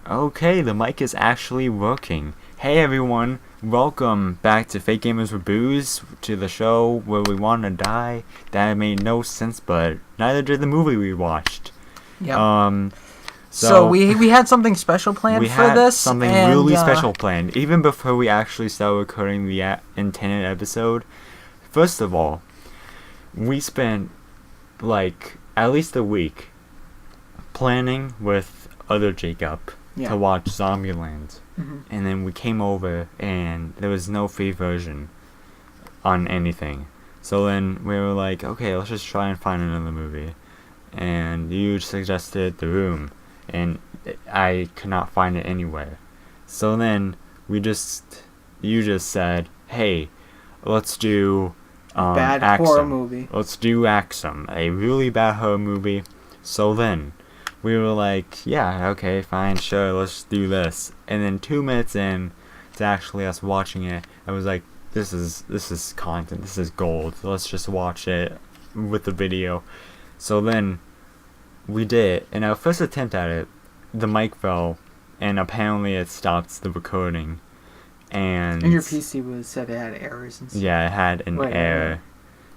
Okay, the mic is actually working. Hey everyone, welcome back to Fake Gamers with Booze, to the show where we want to die. That made no sense, but neither did the movie we watched. Yeah. So we had something special planned for this. Something really special planned, even before we actually started recording the intended episode. First of all, we spent like at least a week planning with other Jacob to watch Zombieland. And then we came over and there was no free version on anything. So then we were like, okay, let's just try and find another movie. And you suggested The Room, and I could not find it anywhere. So then you just said, hey, let's do bad Axum. horror movie. Let's do Axum, a really bad horror movie. So then we were like, yeah, okay, fine, sure, let's do this. And then 2 minutes in to actually us watching it, I was like, this is content, this is gold. Let's just watch it with the video. So then we did, and our first attempt at it, the mic fell, and apparently it stopped the recording. And your PC said it had errors and stuff. Yeah, it had an error.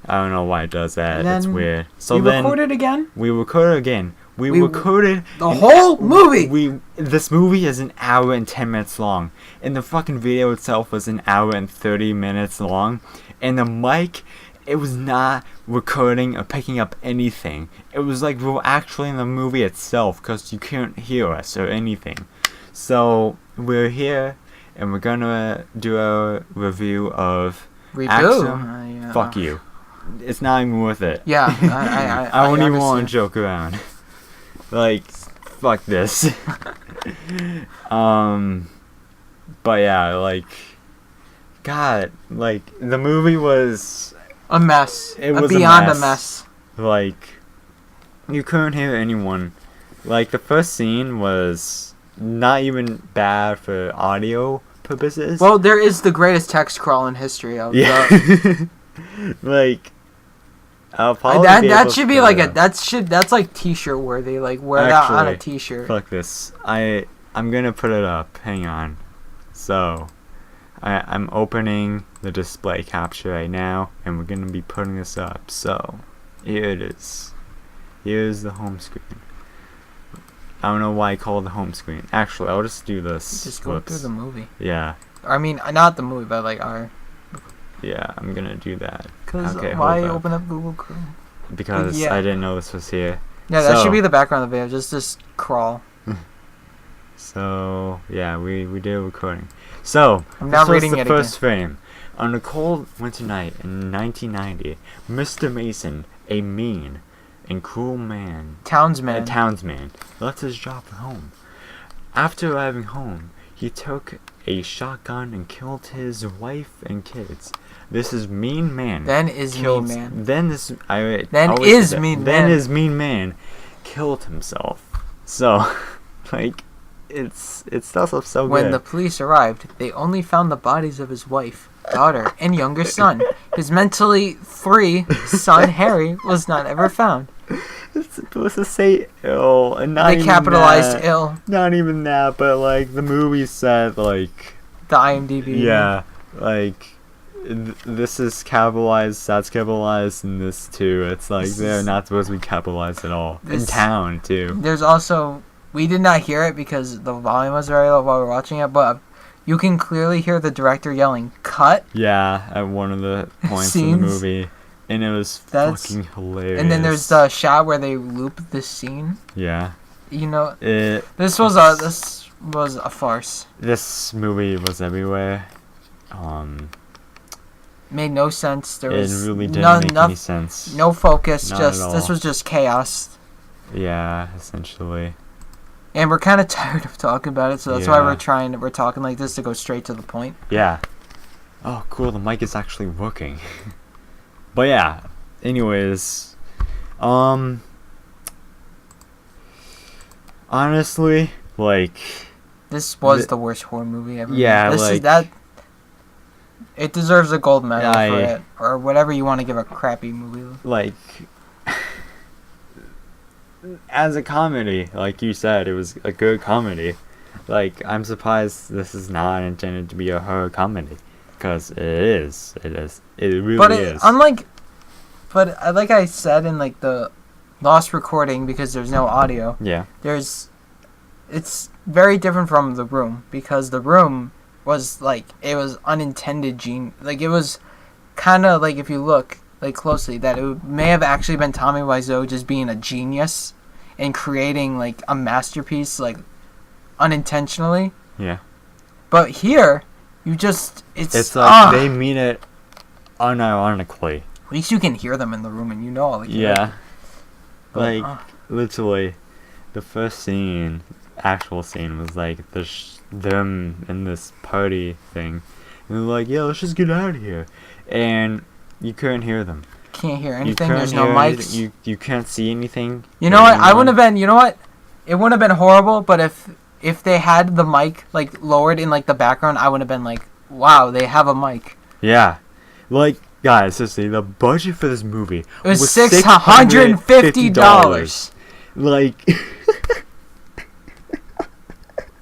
I don't know why it does that. It's weird. So we then recorded again? We recorded again. We recorded the whole movie. This movie is an hour and 10 minutes long, and the fucking video itself was an hour and 30 minutes long, and the mic, it was not recording or picking up anything. It was like we were actually in the movie itself, because you couldn't hear us or anything. So we're here, and we're gonna do a review of Axum. Fuck you. It's not even worth it. Yeah, I don't even want to joke around. Like, fuck this. But yeah, like, God, like, the movie was a mess. It was beyond a mess. Like, you couldn't hear anyone. Like, the first scene was not even bad for audio purposes. Well, there is the greatest text crawl in history of like, that should be like that's like t-shirt worthy. Like, wear that on a t-shirt. Fuck this. I'm gonna put it up. Hang on. So, I'm opening the display capture right now, and we're gonna be putting this up. So, here it is. Here's the home screen. I don't know why I call it the home screen. Actually, I'll just do this. Just go through the movie. Yeah. I mean, not the movie, but like our. Yeah, I'm gonna do that. Cause why open up Google Chrome? Because I didn't know this was here. Yeah, that should be the background of the video. Just crawl. So yeah, we did a recording. So I'm now reading the it first again. frame. On a cold winter night in 1990, Mr. Mason, a mean and cruel townsman, left his job at home. After arriving home, he took a shotgun and killed his wife and kids. This is mean man. Then is mean man killed himself. So, like, it starts off so good. When the police arrived, they only found the bodies of his wife, daughter, and younger son. His mentally free son Harry was not ever found. It's supposed to say ill, and not they even capitalized that. Ill. Not even that, but like the movie said, like the IMDb. Yeah, like this is capitalized, that's capitalized, and this too. It's like they're not supposed to be capitalized at all. In town too. There's also, we did not hear it because the volume was very low while we were watching it, but you can clearly hear the director yelling "cut." Yeah, at one of the points in the movie. And it was fucking hilarious. And then there's the shot where they loop the scene. Yeah. You know, this was a farce. This movie was everywhere. Made no sense. It really didn't make any sense. No focus. This was just chaos. Yeah, essentially. And we're kind of tired of talking about it, so that's why we're talking like this to go straight to the point. Yeah. Oh, cool. The mic is actually working. But yeah, anyways, honestly, like, this was the worst horror movie ever. Yeah, it deserves a gold medal for it, or whatever you want to give a crappy movie. Like, as a comedy, like you said, it was a good comedy. Like, I'm surprised this is not intended to be a horror comedy. Because it is. It is. It really is. But like I said in like the lost recording, because there's no audio. Yeah. It's very different from The Room, because The Room was like, it was unintended like it was kind of like, if you look like closely, that it may have actually been Tommy Wiseau just being a genius and creating like a masterpiece, like unintentionally. Yeah. But here, it's like they mean it unironically. At least you can hear them in the room, and you know all the Yeah. But, like, literally, the first actual scene was like them in this party thing. And they're like, yeah, let's just get out of here. And you couldn't hear them. Can't hear anything. There's no mics. You can't see anything. You know what? I wouldn't have been. You know what? It wouldn't have been horrible. But if they had the mic like lowered in like the background, I would have been like, wow, they have a mic. Yeah, like guys, seriously, the budget for this movie was $650. Like, do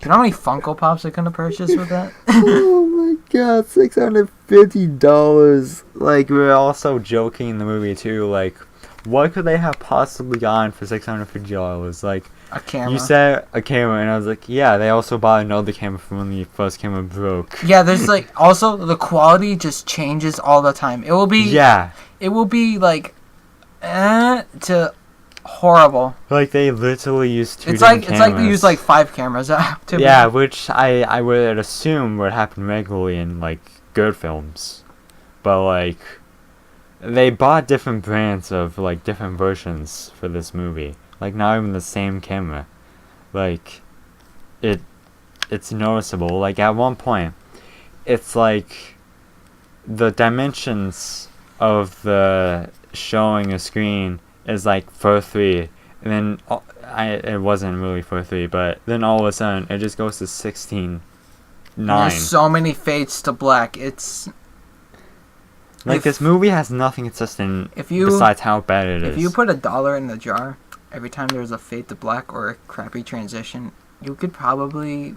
you know how many Funko Pops I could have purchased with that? Oh my god, $650. Like, we were also joking in the movie too. Like, what could they have possibly gotten for $650? Like, a camera. You said a camera, and I was like, yeah. They also bought another camera from when the first camera broke. Yeah, there's like also the quality just changes all the time. It will be like to horrible. Like, they literally used two It's different like they use like 5 cameras. Which I would assume would happen regularly in like good films, but like they bought different brands of like different versions for this movie. Like, not even the same camera. Like, it's noticeable. Like, at one point, it's like the dimensions of the showing a screen is like 4:3, and then it wasn't really 4:3, but then all of a sudden it just goes to 16:9. There's so many fades to black. It's like, this movie has nothing consistent besides how bad it is. If you put $1 in the jar, every time there's a fade to black or a crappy transition, you could probably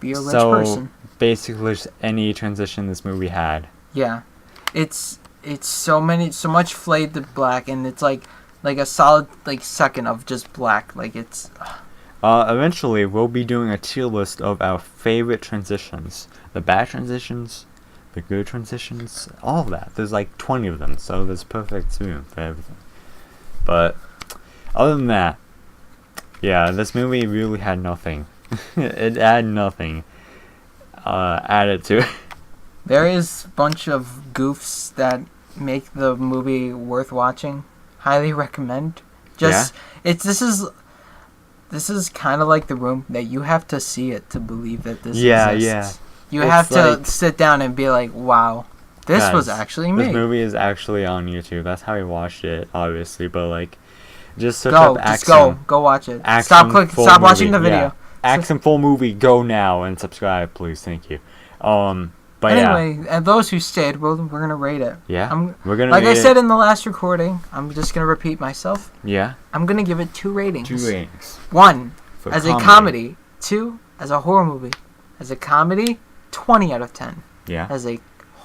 be a rich person. So, basically, just any transition this movie had. Yeah. It's so much fade to black, and it's like a solid like second of just black. Like, it's... Eventually, we'll be doing a tier list of our favorite transitions. The bad transitions, the good transitions, all of that. There's like 20 of them, so there's perfect room for everything. But... other than that, yeah, this movie really had nothing. It had nothing added to it. There is a bunch of goofs that make the movie worth watching. Highly recommend. This is kind of like The Room, that you have to see it to believe that this exists. Yeah. You have to sit down and be like, wow, this was actually me. This movie is actually on YouTube. That's how we watched it, obviously, but like... Just search up Axum. Go watch it. Axum Stop watching the video. Yeah. Axum full movie. Go now and subscribe, please. Thank you. But anyway, and those who stayed, we're gonna rate it. Yeah. We're gonna. Like I said in the last recording, I'm just gonna repeat myself. Yeah. I'm gonna give it 2 ratings. 2 ratings. 1 as a comedy. 2 as a horror movie. As a comedy, 20 out of 10. Yeah. As a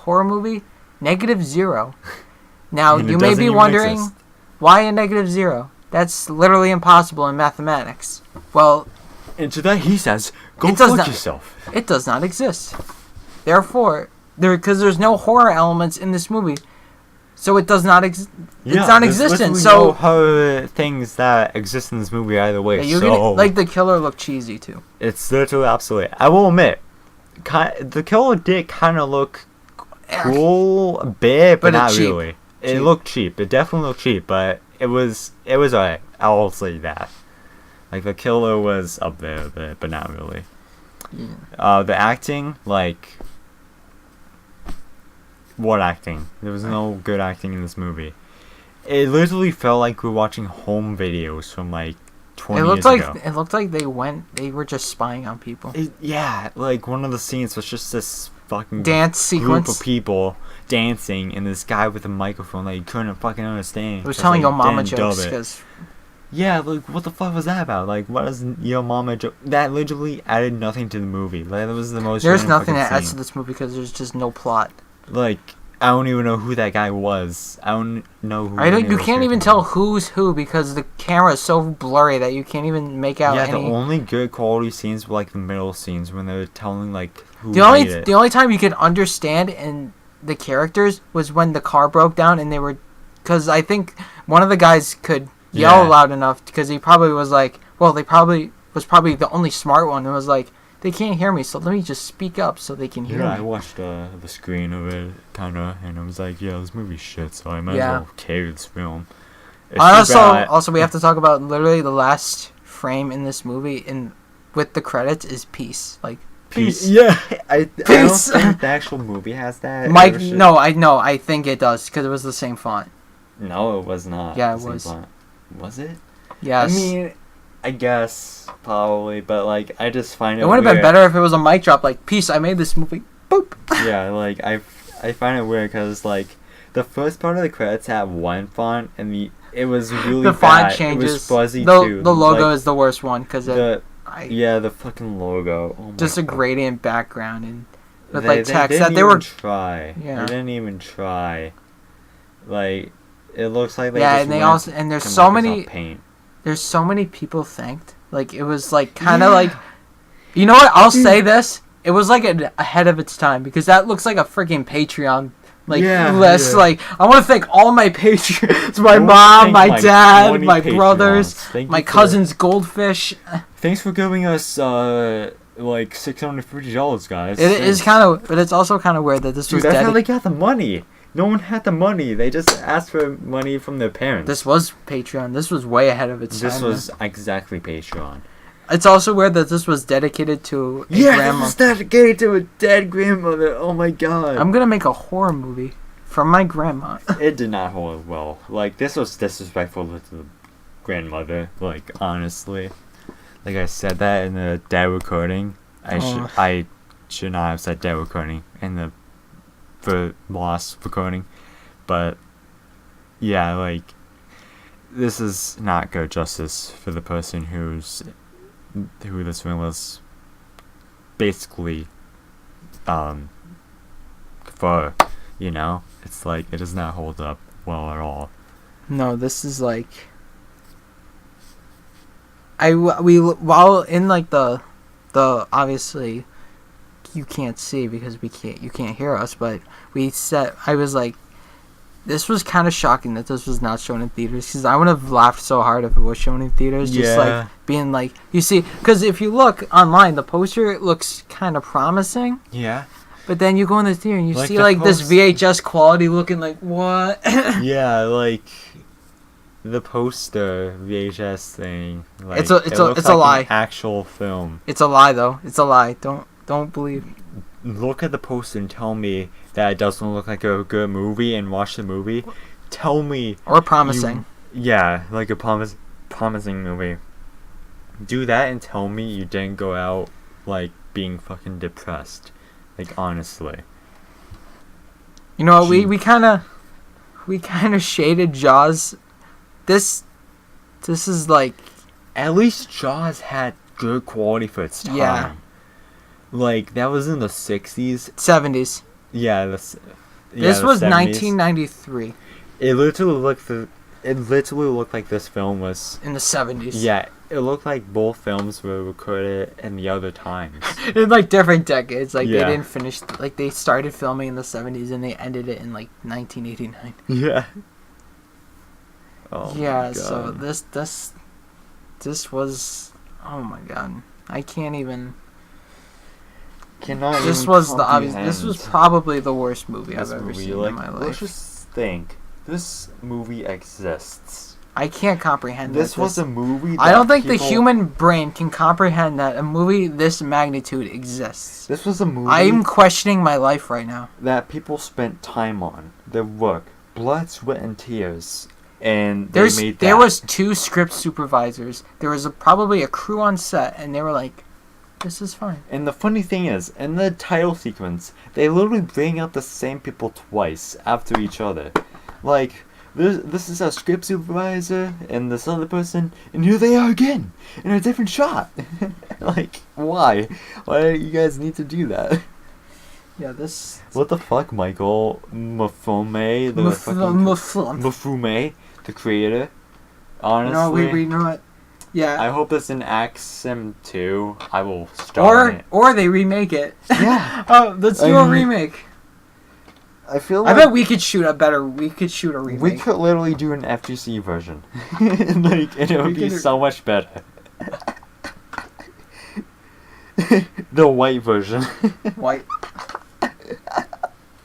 horror movie, -0. Now you may be wondering, why a -0? That's literally impossible in mathematics. Well... and to that he says, go fuck yourself. It does not exist. Therefore, because there's no horror elements in this movie, so it does not exist. It's non-existent. So no horror things that exist in this movie either way. Like the killer looked cheesy too. It's literally absolutely. I will admit, the killer did kind of look cool a bit, but not really. It looked cheap. It definitely looked cheap, but it was alright. I'll say that. Like, the killer was up there a bit, but not really. Yeah. The acting, like... what acting? There was no good acting in this movie. It literally felt like we were watching home videos from, like, 20 years ago. It looked like they were just spying on people. Yeah, like, one of the scenes was just this fucking dance sequence group of people dancing, and this guy with a microphone that you couldn't fucking understand. It was telling your mama jokes, because... Yeah, like, what the fuck was that about? Like, what is your mama joke? That literally added nothing to the movie. Like, that was the most. There's random nothing that fucking adds to scene. this movie because there's just no plot. Like, I don't even know who that guy was. I don't know who. I don't. any You of those can't even characters tell were. who's who because the camera is so blurry that you can't even make out Yeah, any. the only good quality scenes were like the middle scenes when they were telling like who The made it. only time you could understand in the characters was when the car broke down and they were, because I think one of the guys could yell Yeah. loud enough because he probably was like, well, they probably was probably the only smart one and was like, they can't hear me, so let me just speak up so they can hear Yeah, I me. watched the screen of it kinda, and I was like, yeah, this movie's shit, so I might Yeah. as well carry this film. It's too bad- Also, we have to talk about literally the last frame in this movie and with the credits is peace. Like peace. Yeah, I don't Peace. think the actual movie has that. Mike, Or should- no, I think it does because it was the same font. No, it was not. Yeah, it the same was. font. Was it? Yes. I mean, I guess probably, but like, I just find it. it would have been weird. better if it was a mic drop like peace. I made this movie. Boop. Yeah, like I find it weird because like the first part of the credits had one font and it was really The font bad. changes. It was fuzzy the too. the logo Like, is the worst one because the fucking logo. Oh my just a God. gradient background and with They like text didn't that they even were. try. Yeah. They didn't even try. Like it looks like they Yeah, just and they went also and there's to so Microsoft many Paint. there's so many people thanked. Like it was like kind of like, you know what? I'll say this. It was like ahead of its time because that looks like a freaking Patreon list. Yeah. Like I want to thank all my patrons, my I wanna mom, thank my my dad, 20 my brothers, Patreons. Thank my you for- cousin's goldfish. Thanks for giving us like $650, guys. It is kind of, but it's also kind of weird that this Dude, was that's how they dedicated. got the money. No one had the money. They just asked for money from their parents. This was Patreon. This was way ahead of its This time. was exactly Patreon. It's also weird that this was dedicated to a Yeah, grandma. this is dedicated to a dead grandmother. Oh my god. I'm gonna make a horror movie from my grandma. It did not hold well. Like, this was disrespectful to the grandmother. Like, honestly. Like, I said that in the dead recording. I should not have said dead recording in the for lost recording. But, yeah, like, this is not good justice for the person who this film was basically for, you know? It's like, it does not hold up well at all. No, this is like while in like the obviously you can't see because you can't hear us, but I was like, this was kind of shocking that this was not shown in theaters because I would have laughed so hard if it was shown in theaters. Just Yeah. like being like, you see, because if you look online, the poster it looks kind of promising, Yeah. but then you go in the theater and you Like see the like this post- VHS quality looking like what? Yeah, like the poster VHS thing. Like, It's a it looks it's a like lie. an actual film. It's a lie though. It's a lie. Don't believe. Look at the poster and tell me that it doesn't look like a good movie and watch the movie. Tell me. Or promising. Yeah, like a promising movie. Do that and tell me you didn't go out like being fucking depressed. Like, honestly. You know what? Gee. We kind of shaded Jaws. This is like, At least Jaws had good quality for its time. Yeah. Like, that was in the 60s. 70s. Yeah, This the was 70s. 1993 It literally looked like this film was. in the 70s. Yeah, it looked like both films were recorded in the other times. In like different decades. Like Yeah. they didn't finish. Like they started filming in the 70s and they ended it in like 1989. Yeah. Oh my Yeah. God. So this was. Oh my god. I can't even. Cannot This even was the obvious. This was comprehend probably the worst movie this I've ever movie. seen Like, in my let's life. just think. This movie exists. I can't comprehend This that was a movie. I don't that think the people- human brain can comprehend that a movie this magnitude exists. This was a movie. I'm questioning my life right now. that people spent time on. Their work, blood, sweat, and tears, and they made that. There was 2 script supervisors. There was probably a crew on set, and they were like, "This is fine." And the funny thing is, in the title sequence, they literally bring out the same people twice after each other. Like, this is our script supervisor and this other person, and here they are again in a different shot. Like, why? Why do you guys need to do that? Yeah, this. What the fuck, Michael Mafome, Mafume, the creator. Honestly, No, we know it. Yeah. I hope it's in Axum 2. I will star in it. Or they remake it. Yeah. Oh, let's do a remake. I feel I like bet we could shoot a remake. we could literally do an FGC version, like, and it would be so much better. The white version. White.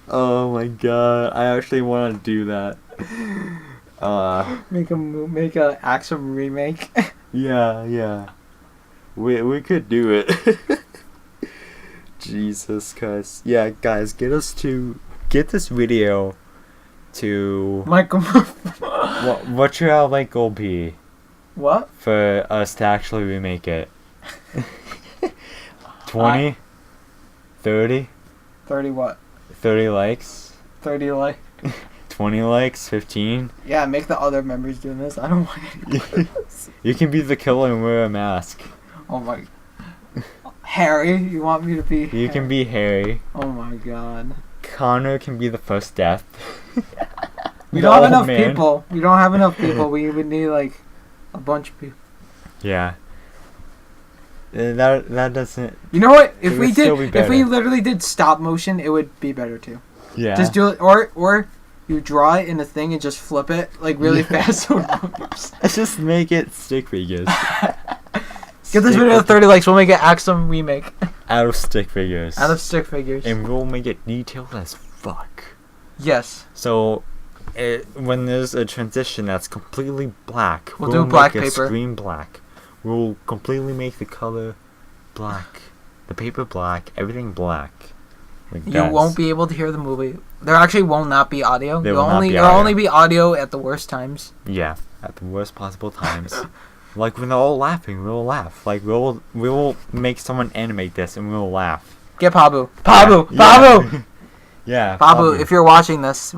Oh my god! I actually want to do that. Make a Axum remake. Yeah. We could do it. Jesus Christ! Yeah, guys, get this video to Michael. what should our like goal be? What? For us to actually remake it. 20? 30? 30 what? 30 likes? 30 like. 20 likes? 15? Yeah, make the other members doing this. I don't want any. You can be the killer and wear a mask. Oh my. Harry, you want me to be? You can be Harry. Oh my god. Connor can be the first death. We don't have enough people. We don't have enough people. We would need like a bunch of people. Yeah. That doesn't. You know what? It would still be If we better. literally did stop motion, it would be better too. Yeah. Just do it, or you draw it in a thing and just flip it like really fast. So it moves. Let's just make it stick figures. Get this video to 30 likes. We'll make an Axum remake Out of stick figures. out of stick figures. And we'll make it detailed as fuck. Yes. So, when there's a transition that's completely black, We'll do black make paper. A screen black. We'll completely make the color black, the paper black, everything black. Like You won't be able to hear the movie. There actually will not be audio. There There'll will not be there'll audio. only be audio at the worst times. Yeah, at the worst possible times. Like when they're all laughing, we'll laugh. Like we'll make someone animate this and we'll laugh. Get Pabu. Yeah. Yeah, Pabu, if you're watching this,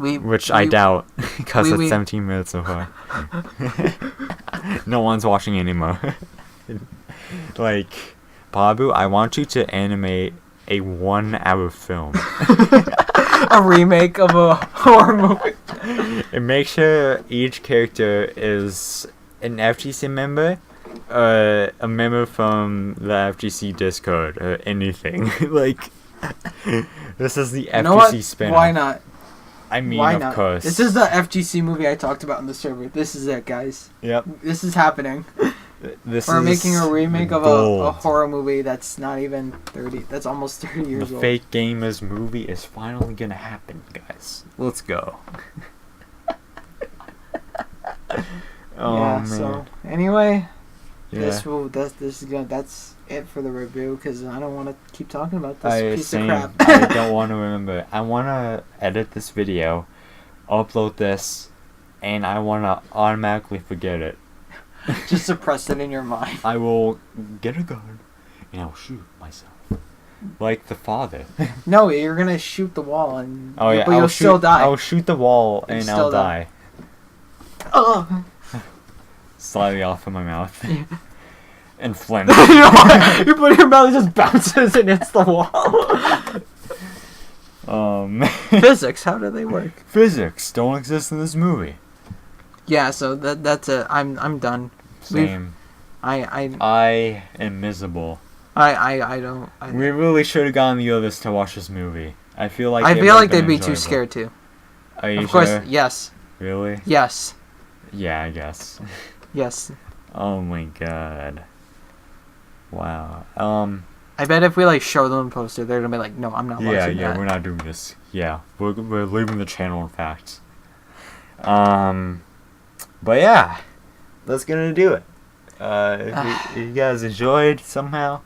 I doubt, because we- it's 17 minutes so far. No one's watching anymore. Like, Pabu, I want you to animate a 1-hour film. a remake of a horror movie. And make sure each character is an FGC member, a member from the FGC Discord, or anything. Like, this is the You know what? FGC spin. Why not? I mean, Why of not? course. This is the FGC movie I talked about in the server. This is it, guys. Yep. This is happening. This We're is making a remake of a gold. horror movie that's not even 30. That's almost 30 years The old. Fake Gamers movie is finally gonna happen, guys. Let's go. Oh yeah. man. So anyway, Yeah. that's it for the review because I don't want to keep talking about this piece Same. of crap. I don't want to remember. I want to edit this video, upload this, and I want to automatically forget it. Just suppress it in your mind. I will get a gun and I'll shoot myself, like the father. No, you're gonna shoot the wall and Oh yeah, but you'll still die. I'll shoot the wall and You'll I'll still die. die. Oh. Slightly off of my mouth. And flint. You know what? You put it in your mouth, it just bounces and hits the wall. Physics, how do they work? Physics don't exist in this movie. Yeah, so that's it. I'm done. Same. I am miserable. don't. We really should have gotten the others to watch this movie. I feel like they'd be too scared to. Are you Of course, sure? yes. Really? Yes. Yeah, I guess. Yes. Oh my god. Wow. I bet if we like show them a poster, they're gonna be like, "No, I'm not watching that." we're not doing this. Yeah, we're leaving the channel. In fact. But yeah, that's gonna do it. If you guys enjoyed somehow,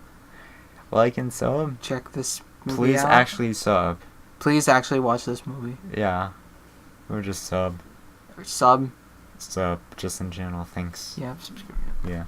like and sub. Check this movie Please out. actually sub. Please actually watch this movie. Yeah, or just sub. Or sub. Sub, just in general. Thanks. Yeah, subscribe. Yeah.